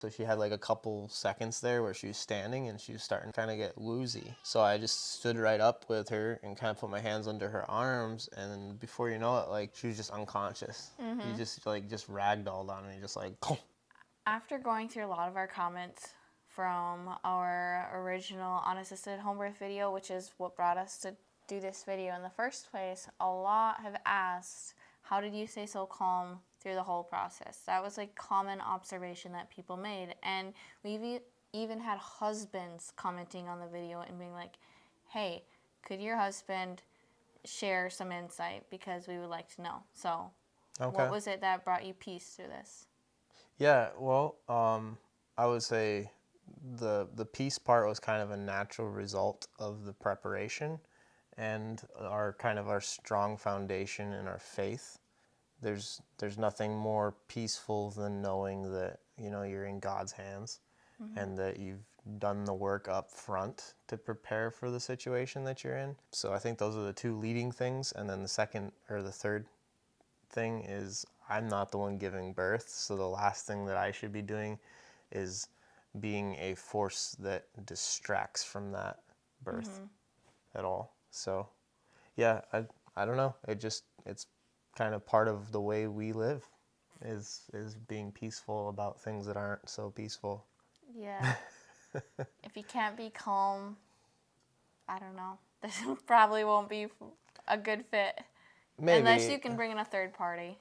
So she had like a couple seconds there where she was standing and she was starting to kind of get woozy. So I just stood right up with her and kind of put my hands under her arms, and before you know it, like she was just unconscious. You just ragdolled on me, just like. After going through a lot of our comments from our original unassisted home birth video, which is what brought us to do this video in the first place, a lot have asked, how did you stay so calm through the whole process? That was a common observation that people made. And we've even had husbands commenting on the video and being like, hey, could your husband share some insight, because we would like to know. So Okay. what was it that brought you peace through this? Yeah, well, I would say the peace part was kind of a natural result of the preparation and our strong foundation in our faith. There's nothing more peaceful than knowing that, you know, you're in God's hands and that you've done the work up front to prepare for the situation that you're in. So I think those are the two leading things. And then the second or the third thing is I'm not the one giving birth, so the last thing that I should be doing is being a force that distracts from that birth at all. So yeah, I don't know. It's kind of part of the way we live is being peaceful about things that aren't so peaceful. Yeah. If you can't be calm, I don't know. This probably won't be a good fit. Maybe. Unless you can bring in a third party.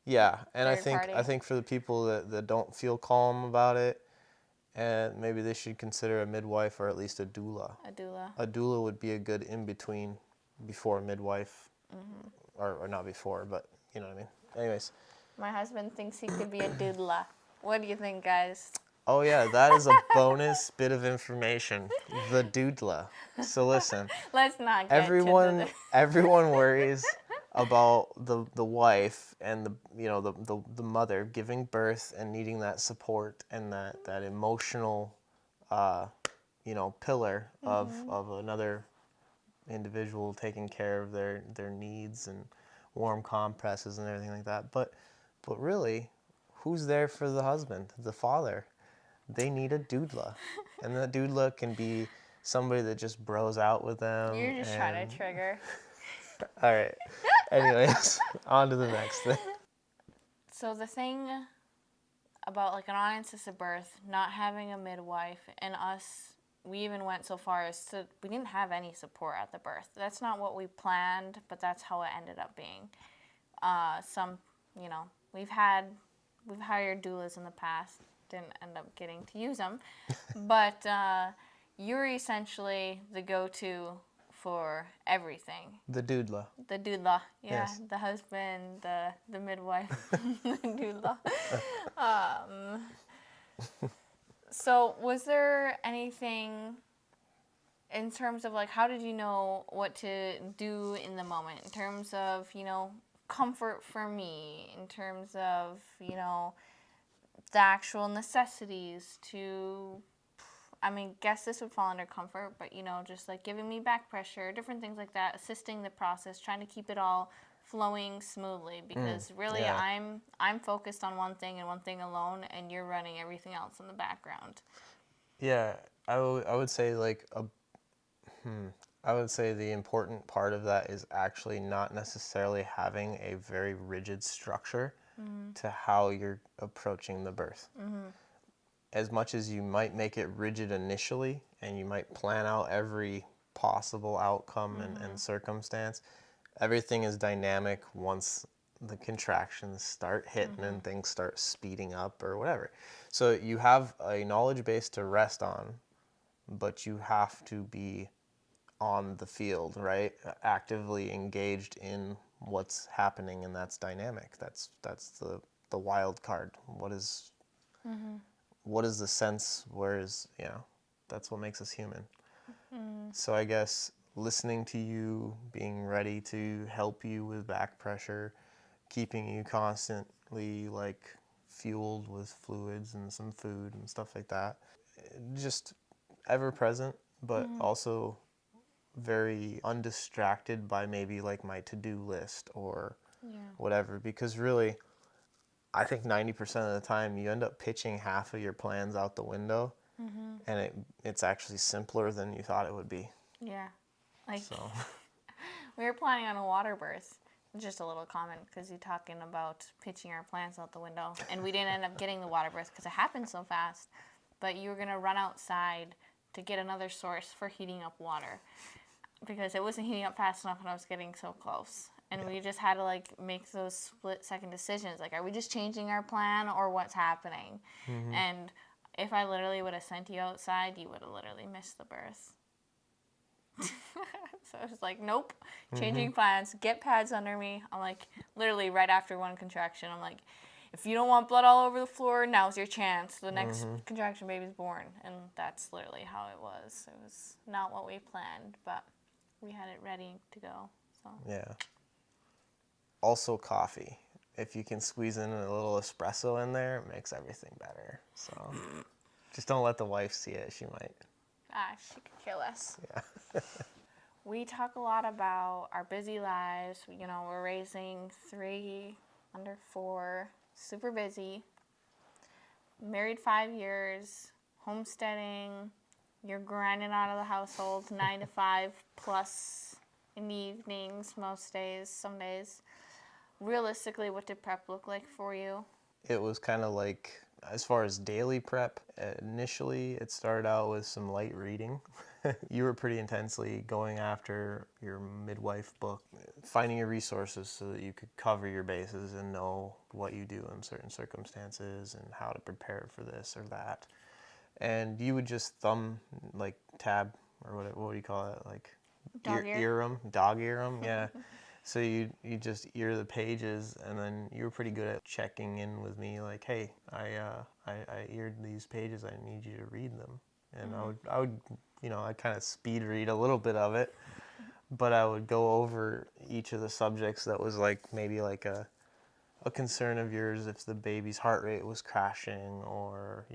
Yeah, and I Third-party. think for the people that don't feel calm about it, and maybe they should consider a midwife or at least a doula. A doula. A doula would be a good in-between before midwife, or not before, but you know what I mean. Anyways. My husband thinks he could be a doula. What do you think, guys? Oh yeah, that is a bonus bit of information. The doula. So listen, Let's not get everyone worries about the wife and the mother giving birth and needing that support and that emotional pillar of another individual taking care of their needs and warm compresses and everything like that. But really, who's there for the husband, the father? They need a doula. And the doula can be somebody that just bros out with them. You're just trying to trigger. All right. Anyways, on to the next thing. So the thing about like an unassisted birth, not having a midwife, and us, we even went so far as to, we didn't have any support at the birth. That's not what we planned, but that's how it ended up being. We've hired doulas in the past, didn't end up getting to use them, but you're essentially the go-to for everything. The doula. The doula, yeah. Yes. The husband, the midwife, the doula. So was there anything in terms of like, how did you know what to do in the moment in terms of, comfort for me, in terms of, the actual necessities to, guess this would fall under comfort, but, just like giving me back pressure, different things like that, assisting the process, trying to keep it all flowing smoothly, because really yeah. I'm focused on one thing and one thing alone, and you're running everything else in the background. Yeah, I would say I would say the important part of that is actually not necessarily having a very rigid structure to how you're approaching the birth. As much as you might make it rigid initially and you might plan out every possible outcome and circumstance, everything is dynamic once the contractions start hitting and things start speeding up or whatever. So you have a knowledge base to rest on, but you have to be on the field, right? Actively engaged in what's happening, and that's dynamic. That's the wild card. What is the sense? That's what makes us human. So I guess listening to you, being ready to help you with back pressure, keeping you constantly like fueled with fluids and some food and stuff like that. Just ever present, but also very undistracted by maybe like my to-do list or whatever, because really I think 90% of the time you end up pitching half of your plans out the window, and it's actually simpler than you thought it would be. Yeah. Like, So, we were planning on a water birth. Just a little comment, because you're talking about pitching our plans out the window. And we didn't end up getting the water birth because it happened so fast. But you were going to run outside to get another source for heating up water, because it wasn't heating up fast enough and I was getting so close. And we just had to like make those split-second decisions. Like, are we just changing our plan or what's happening? And if I literally would have sent you outside, you would have literally missed the birth. So I was like, nope, changing plans, get pads under me. I'm like, literally right after one contraction, I'm like, if you don't want blood all over the floor, now's your chance. The next contraction, baby's born. And that's literally how it was. It was not what we planned, but we had it ready to go. So yeah. Also, coffee. If you can squeeze in a little espresso in there, it makes everything better. So just don't let the wife see it. She might. she could kill us. Yeah. We talk a lot about our busy lives. You know, we're raising 3 under 4, super busy. Married 5 years, homesteading. You're grinding out of the household 9 to 5 plus in the evenings most days, some days. Realistically, what did prep look like for you? It was kind of like, as far as daily prep, initially it started out with some light reading. You were pretty intensely going after your midwife book, finding your resources so that you could cover your bases and know what you do in certain circumstances and how to prepare for this or that. And you would just tab, or what do you call it? Like Dog ear? ear 'em, dog ear 'em, yeah. So you just ear the pages, and then you were pretty good at checking in with me, like, hey, I eared these pages, I need you to read them. And I would, I'd kind of speed read a little bit of it, but I would go over each of the subjects that was like maybe like a concern of yours, if the baby's heart rate was crashing, or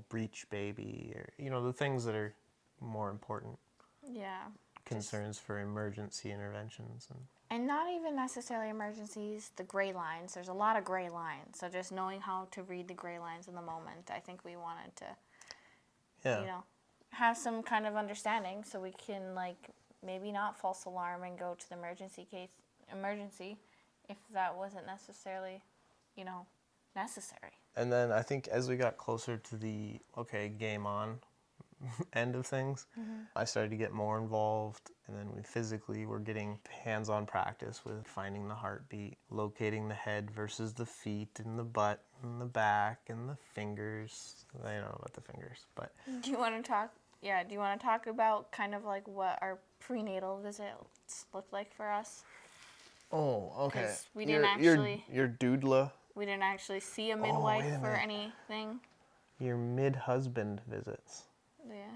breech baby, or the things that are more important. Yeah. Concerns for emergency interventions. And not even necessarily emergencies, the gray lines. There's a lot of gray lines. So just knowing how to read the gray lines in the moment, I think we wanted to, have some kind of understanding so we can, like, maybe not false alarm and go to the emergency if that wasn't necessarily, necessary. And then I think as we got closer to the, game on end of things, I started to get more involved, and then we physically were getting hands-on practice with finding the heartbeat, locating the head versus the feet and the butt and the back and the fingers. I don't know about the fingers, but Do you want to talk about kind of like what our prenatal visits looked like for us? Oh, okay. 'Cause we didn't actually your doodla. We didn't actually see a midwife wait a or minute. anything. Your mid-husband visits. Yeah.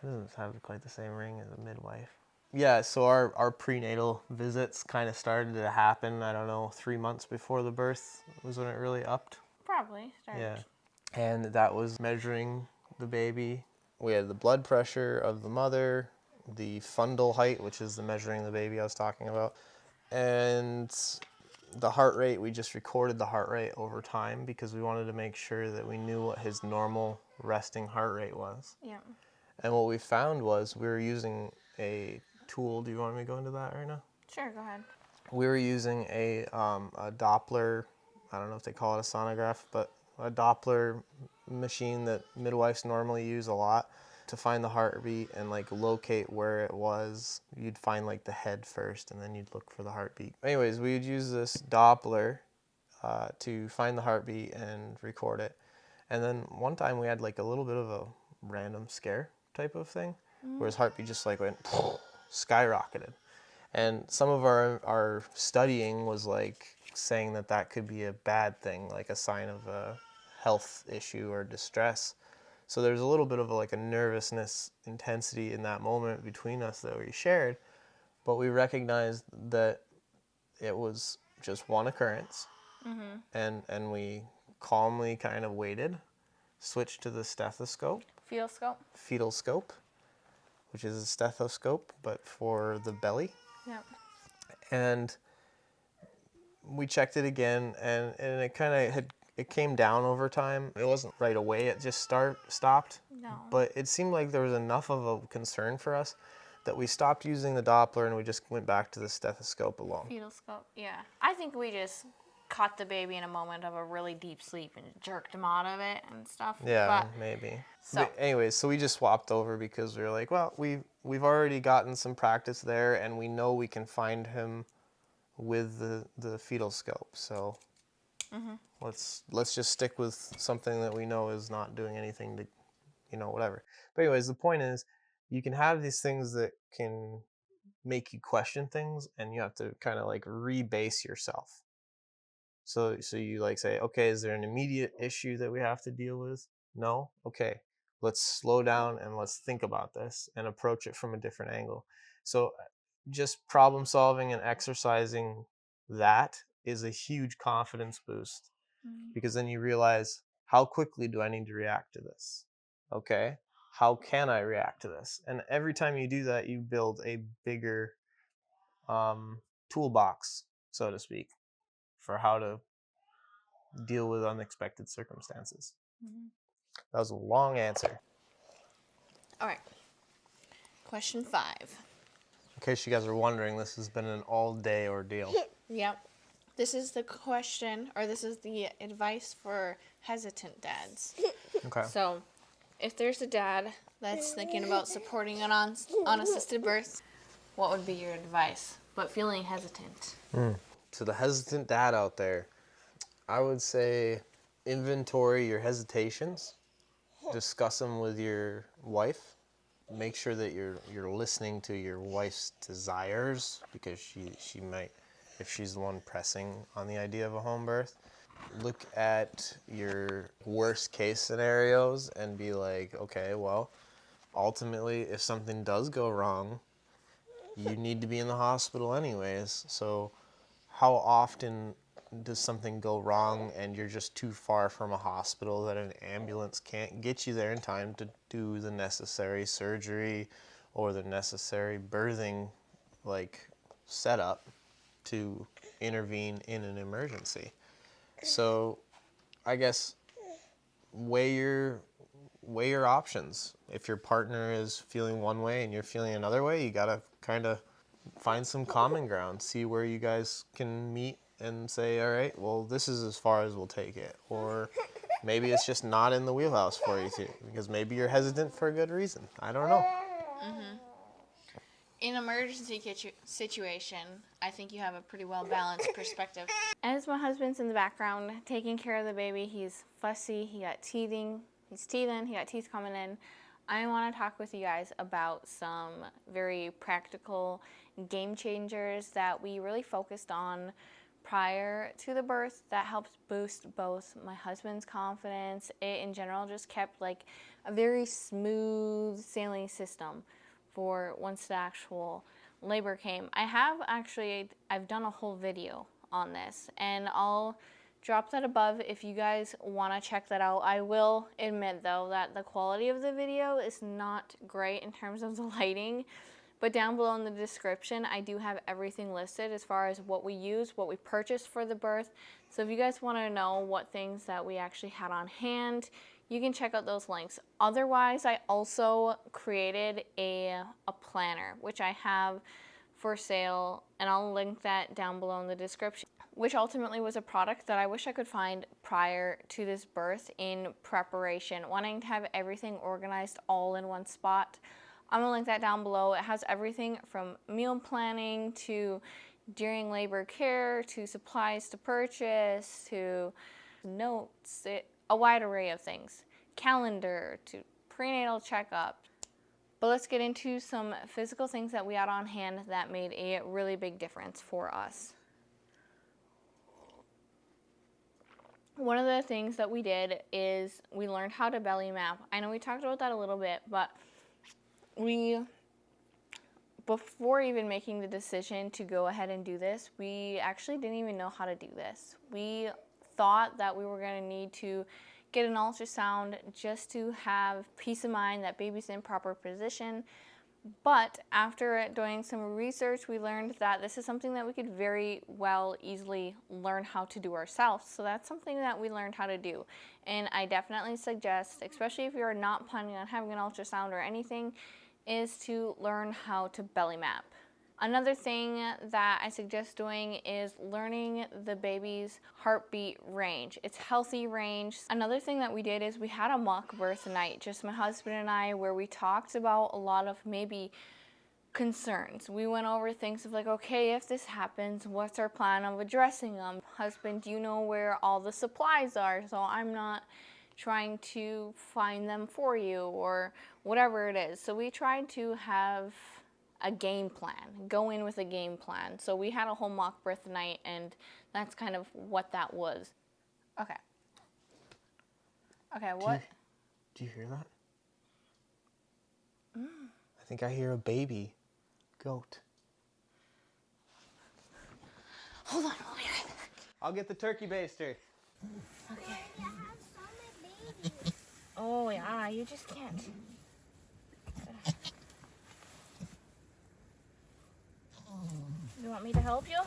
It doesn't have quite the same ring as a midwife. Yeah, so our prenatal visits kind of started to happen, I don't know, 3 months before the birth was when it really upped. Probably started. Yeah. And that was measuring the baby. We had the blood pressure of the mother, the fundal height, which is the measuring the baby I was talking about, and the heart rate. We just recorded the heart rate over time because we wanted to make sure that we knew what his normal resting heart rate was. Yeah. And what we found was we were using a tool. Do you want me to go into that right now? Sure, go ahead. We were using a Doppler, I don't know if they call it a sonograph, but a Doppler machine that midwives normally use a lot to find the heartbeat and like locate where it was. You'd find like the head first, and then you'd look for the heartbeat. Anyways, we would use this Doppler to find the heartbeat and record it. And then one time we had like a little bit of a random scare type of thing, where his heartbeat just like went skyrocketed. And some of our studying was like saying that could be a bad thing, like a sign of a health issue or distress. So there's a little bit of a nervousness intensity in that moment between us that we shared, but we recognized that it was just one occurrence, and we calmly kind of waited, switched to the stethoscope. Fetal scope, which is a stethoscope, but for the belly. Yep. And we checked it again, and it kind of it came down over time. It wasn't right away. It just stopped. No. But it seemed like there was enough of a concern for us that we stopped using the Doppler and we just went back to the stethoscope alone. Fetal scope, yeah. I think we just caught the baby in a moment of a really deep sleep and jerked him out of it and stuff. Yeah, but, maybe. So. But anyways, so we just swapped over because we were like, well, we've already gotten some practice there, and we know we can find him with the fetal scope. So let's just stick with something that we know is not doing anything to, whatever. But anyways, the point is, you can have these things that can make you question things, and you have to kind of like rebase yourself. So you like say, okay, is there an immediate issue that we have to deal with? No? Okay. Let's slow down and let's think about this and approach it from a different angle. So just problem solving and exercising that is a huge confidence boost, because then you realize, how quickly do I need to react to this? Okay. How can I react to this? And every time you do that, you build a bigger toolbox, so to speak, for how to deal with unexpected circumstances. That was a long answer. All right. Question 5. In case you guys are wondering, this has been an all-day ordeal. Yep. This is the question, or this is the advice for hesitant dads. Okay. So, if there's a dad that's thinking about supporting an unassisted birth, what would be your advice, but feeling hesitant? To the hesitant dad out there, I would say inventory your hesitations, discuss them with your wife. Make sure that you're listening to your wife's desires, because she might, if she's the one pressing on the idea of a home birth. Look at your worst case scenarios and be like, okay, well, ultimately, if something does go wrong, you need to be in the hospital anyways. So how often does something go wrong and you're just too far from a hospital that an ambulance can't get you there in time to do the necessary surgery or the necessary birthing setup to intervene in an emergency? So I guess weigh your options. If your partner is feeling one way and you're feeling another way, you gotta kind of find some common ground, see where you guys can meet and say, all right, well, this is as far as we'll take it. Or maybe it's just not in the wheelhouse for you too, because maybe you're hesitant for a good reason. I don't know. In an emergency situation, I think you have a pretty well-balanced perspective. As my husband's in the background taking care of the baby, he's fussy, he got teething, he got teeth coming in. I want to talk with you guys about some very practical game changers that we really focused on prior to the birth that helped boost both my husband's confidence. It in general just kept like a very smooth sailing system for once the actual labor came. I've done a whole video on this, and I'll drop that above if you guys want to check that out. I will admit though that the quality of the video is not great in terms of the lighting, but down below in the description I do have everything listed as far as what we used, what we purchased for the birth. So if you guys want to know what things that we actually had on hand, you can check out those links. Otherwise, I also created a planner, which I have for sale, and I'll link that down below in the description, which ultimately was a product that I wish I could find prior to this birth in preparation, wanting to have everything organized all in one spot. I'm gonna link that down below. It has everything from meal planning to during labor care to supplies to purchase to notes, a wide array of things. Calendar to prenatal checkup. But let's get into some physical things that we had on hand that made a really big difference for us. One of the things that we did is we learned how to belly map. I know we talked about that a little bit, but before even making the decision to go ahead and do this, we actually didn't even know how to do this. We thought that we were going to need to get an ultrasound just to have peace of mind that baby's in proper position. But after doing some research, we learned that this is something that we could very well easily learn how to do ourselves. So that's something that we learned how to do. And I definitely suggest, especially if you're not planning on having an ultrasound or anything, is to learn how to belly map. Another thing that I suggest doing is learning the baby's heartbeat range, its healthy range. Another thing that we did is we had a mock birth night, just my husband and I, where we talked about a lot of maybe concerns. We went over things of like, okay, if this happens, what's our plan of addressing them? Husband, do you know where all the supplies are? So I'm not trying to find them for you or whatever it is. So we tried to have a game plan, go in with a game plan. So we had a whole mock birth night, and that's kind of what that was. Okay. Okay, what? Do you hear that? I think I hear a baby goat. Hold on, I'll be right back. I'll get the turkey baster. Okay. I have so many babies. Oh yeah, you just can't. You want me to help you?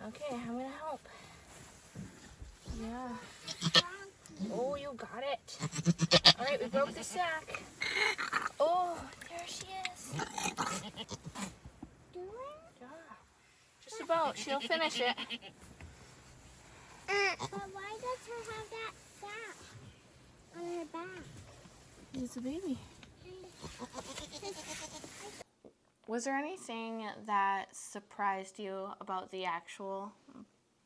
Okay, I'm gonna help. Yeah. Oh, you got it. All right, we broke the sack. Oh, there she is. Do it? Yeah. Just about. She'll finish it. But why does her have that sack on her back? It's a baby. Was there anything that surprised you about the actual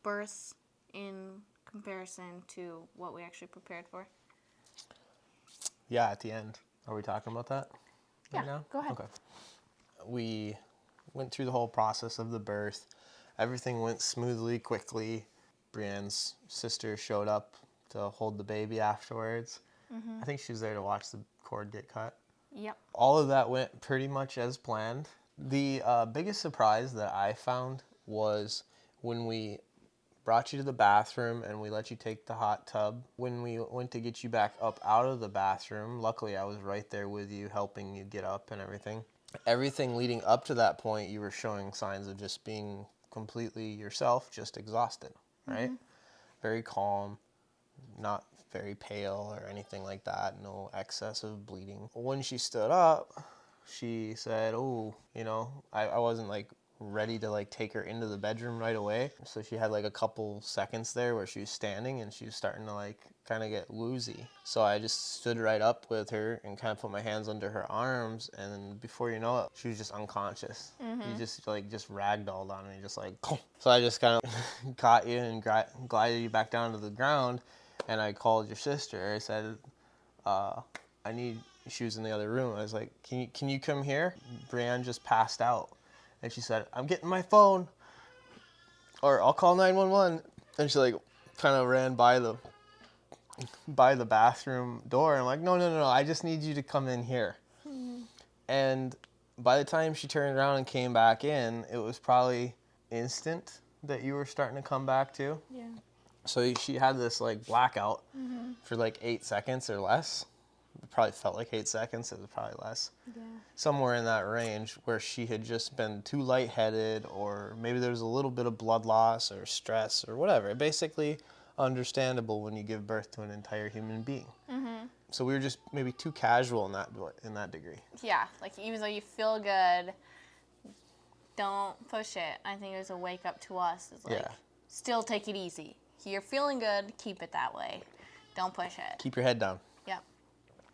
birth in comparison to what we actually prepared for? Yeah, at the end. Are we talking about that right Yeah, now? go ahead. Okay. We went through the whole process of the birth. Everything went smoothly, quickly. Brienne's sister showed up to hold the baby afterwards. Mm-hmm. I think she was there to watch the cord get cut. Yep. All of that went pretty much as planned. The biggest surprise that I found was when we brought you to the bathroom and we let you take the hot tub. When we went to get you back up out of the bathroom, luckily I was right there with you, helping you get up and everything. Everything leading up to that point, you were showing signs of just being completely yourself, just exhausted, right? Mm-hmm. Very calm, not very pale or anything like that, no excessive bleeding. When she stood up, she said, oh, I wasn't like ready to like take her into the bedroom right away. So she had like a couple seconds there where she was standing and she was starting to like kind of get woozy. So I just stood right up with her and kind of put my hands under her arms, and then before you know it, she was just unconscious. Mm-hmm. You just ragdolled on me, just like, so I just kind of caught you and glided you back down to the ground, and I called your sister. I said, she was in the other room. I was like, can you come here? Brienne just passed out. And she said, I'm getting my phone, or I'll call 911. And she like kind of ran by the bathroom door. I'm like, no, I just need you to come in here. Mm-hmm. And by the time she turned around and came back in, it was probably instant that you were starting to come back too. Yeah. So she had this like blackout for like 8 seconds or less. It probably felt like 8 seconds. It was probably less. Yeah. Somewhere in that range, where she had just been too lightheaded, or maybe there was a little bit of blood loss or stress or whatever. Basically understandable when you give birth to an entire human being. Mm-hmm. So we were just maybe too casual in that degree. Yeah, like even though you feel good, don't push it. I think it was a wake up to us. It's like, still take it easy. You're feeling good, keep it that way. Don't push it. Keep your head down. Yep.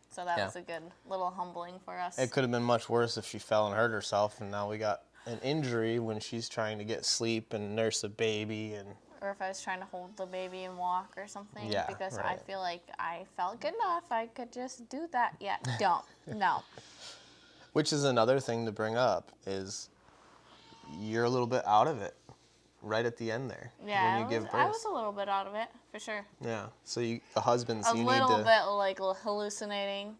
So that was a good little humbling for us. It could have been much worse if she fell and hurt herself, and now we got an injury when she's trying to get sleep and nurse a baby. Or if I was trying to hold the baby and walk or something. Yeah, because right. I feel like I felt good enough. I could just do that. Yeah, don't. No. Which is another thing to bring up, is you're a little bit out of it right at the end there. Yeah, when you give birth. I was a little bit out of it, for sure. Yeah, so the husbands, you need to... A little bit, like, hallucinating,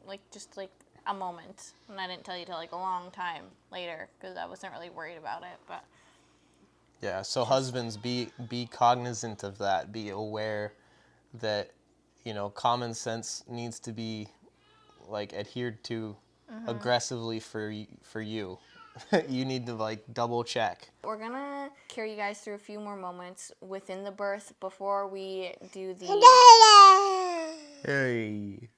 like, just, like, a moment. And I didn't tell you till, like, a long time later, because I wasn't really worried about it, but... Yeah, so husbands, be cognizant of that. Be aware that, common sense needs to be, like, adhered to aggressively for you. You need to like double check. We're gonna carry you guys through a few more moments within the birth before we do the... Hey.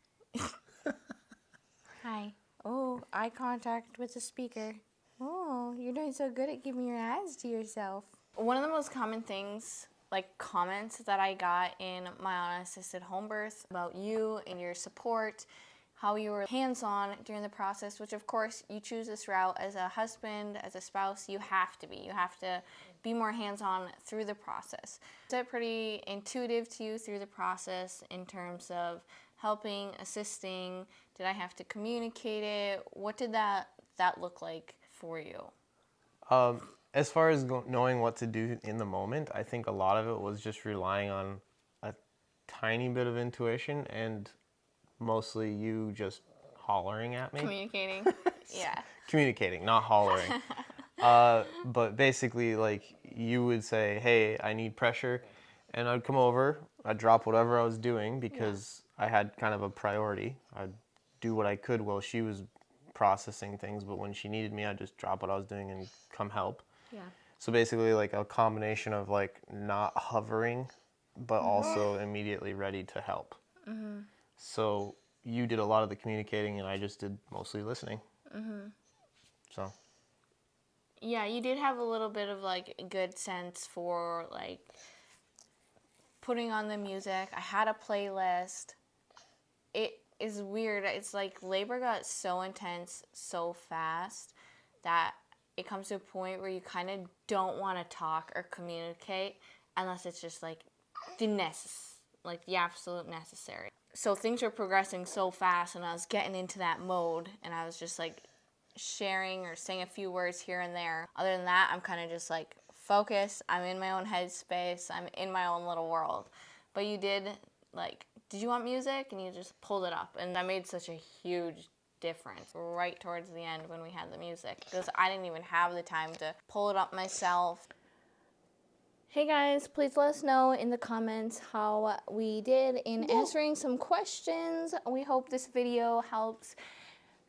Hi. Oh, eye contact with the speaker. Oh, you're doing so good at keeping your eyes to yourself. One of the most common things, like comments that I got in my unassisted home birth about you and your support, how you were hands-on during the process, which of course you choose this route as a husband, as a spouse, you have to be. You have to be more hands-on through the process. Is that pretty intuitive to you through the process in terms of helping, assisting? Did I have to communicate it? What did that look like for you? As far as knowing what to do in the moment, I think a lot of it was just relying on a tiny bit of intuition and mostly you just hollering at me. Communicating. Yeah. Communicating, not hollering. But basically, like, you would say, hey, I need pressure, and I'd come over, I'd drop whatever I was doing because I had kind of a priority. I'd do what I could while she was processing things, but when she needed me, I'd just drop what I was doing and come help. Yeah. So basically, like, a combination of, like, not hovering, but also immediately ready to help. So you did a lot of the communicating, and I just did mostly listening. So. Yeah, you did have a little bit of like a good sense for like putting on the music. I had a playlist. It is weird. It's like labor got so intense so fast that it comes to a point where you kind of don't want to talk or communicate unless it's just like the absolute necessary. So things were progressing so fast and I was getting into that mode and I was just like sharing or saying a few words here and there. Other than that, I'm kind of just like focused. I'm in my own headspace. I'm in my own little world. But you did like, did you want music? And you just pulled it up. And that made such a huge difference right towards the end when we had the music. Because I didn't even have the time to pull it up myself. Hey guys, please let us know in the comments how we did in answering some questions. We hope this video helps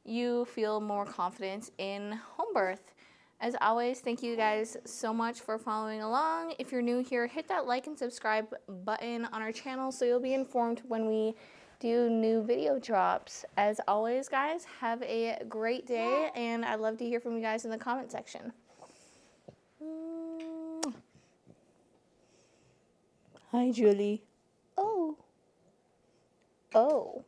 you feel more confident in home birth. As always, thank you guys so much for following along. If you're new here, hit that like and subscribe button on our channel so you'll be informed when we do new video drops. As always, guys, have a great day, and I'd love to hear from you guys in the comment section. Hi, Julie. Oh.